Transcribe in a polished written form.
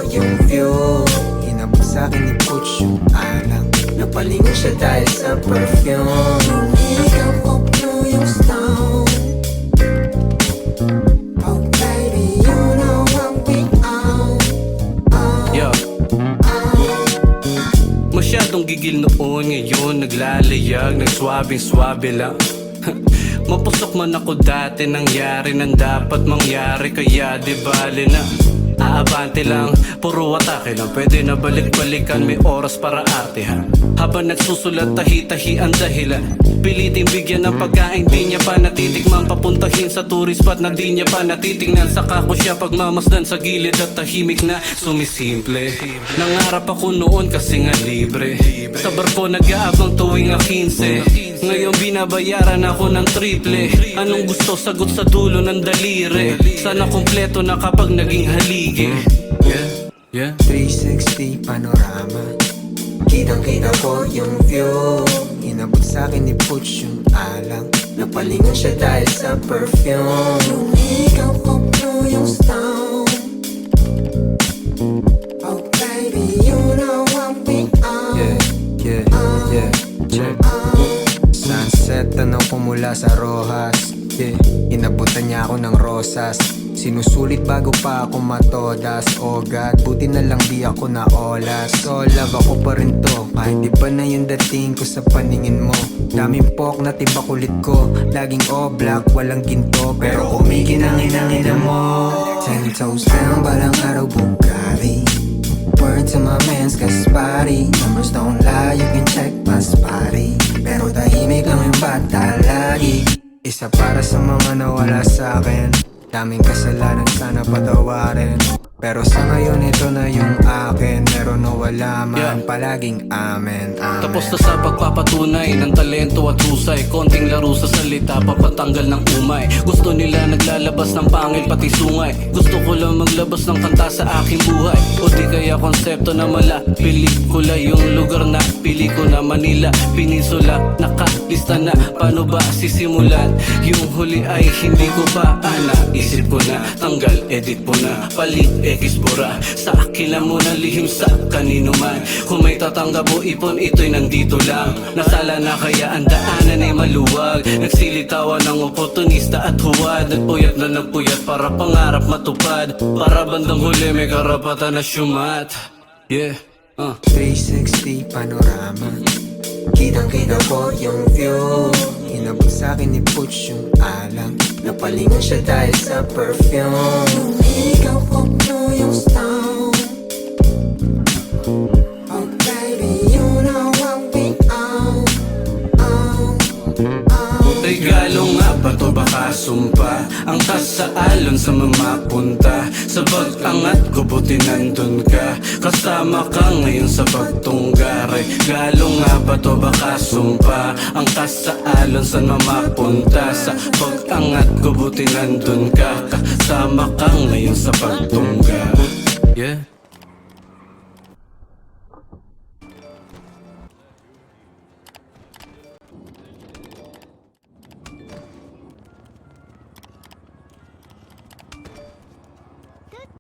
yung view. Inabot sa'kin ni Butch yung alang. Napalingon siya dahil sa perfume. Ikaw ko yung stone. Oh baby, you know what we own. Yo, masyadong gigil noon, ngayon naglalayag, nagswabing-swabe lang. Mapusok man ako dati, nangyari nang dapat mangyari, kaya di bale na aabante lang, puro atake lang. Pwede na balik-balikan, may oras para artehan. Habang nagsusulat, tahi-tahi ang dahilan. Piliting bigyan ng pagkain, di niya pa natitikman. Papuntahin sa tourist spot na di niya pa natitingnan. Saka ko siya pagmamasdan sa gilid at tahimik na sumisimple. Nangarap ako noon kasi nga libre. Sa barko nag-aabang tuwing 15. Ngayon binabayaran ako ng triple. Anong gusto, sagot sa dulo ng daliri. Sana kompleto na kapag naging haligi. Yeah. 360 panorama. Kitang-kita ko yung view. Inabot sa'kin ni Butch yung alang. Napalingon siya dahil sa perfume. Ikaw ko yung stone. Oh baby, you know what we own. Yeah. Check. Sunset, tanong ko mula sa Rojas. Inabutan niya ako ng rosas. Sinusulit bago pa ako matodas. Oh God, buti na lang di ako naolas. So love ako pa rin to, kahit iba na yung dating ko sa paningin mo. Daming pok na tiba kulit ko. Laging black, walang ginto. Pero kumikinangin-angin mo. 10 toes down, balang araw Bugatti. Word to my mans, Gaspari. Numbers don't lie, you can check my spotty. Pero tahimik lang yung bata lagi. Isa para sa mga nawala sa'kin. Daming kasalanan, sana patawarin. Pero sa ngayon ito na yung akin. Meron o wala man, palaging amen. Tapos na sa pagpapatunay ng talento at husay. Konting laro sa salita, papatanggal ng umay. Gusto nila naglalabas ng pangil pati sungay. Gusto ko lang maglabas ng kanta sa aking buhay. O di kaya konsepto na mala, pelikula. Yung lugar na pili ko na Manila, Peninsula. Nakalista na, paano ba sisimulan? Yung huli ay hindi ko pa naisip ko na, tanggal, edit po na, palit, X-bura. Sa akin lang muna lihim sa kanino man. Kung may tatanggap o ipon, ito'y nandito lang. Nasala na kaya ang daanan ay maluwag. Nagsilitawan ng oportunista at huwad. Nagpuyat na nagpuyat para pangarap matupad. Para bandang huli may karapatan na syumat. 360 panorama. Kitang-kita ko yung view. Inabot sa'kin ni Butch yung alang. Napalingon siya dahil sa perfume. Ikaw ko yung stone. Oh baby, you know what we own. Regalo nga ba to baka sumpa? Ang kasaalon sa mamapunta. Sa pag-angat ko buti nandun ka. Kasama ka ngayon sa pagtungga. Regalo nga ba to baka sumpa? Ang kasaalon sa mamapunta. Sa pag-angat ko buti nandun ka. Kasama ka ngayon sa pagtungga.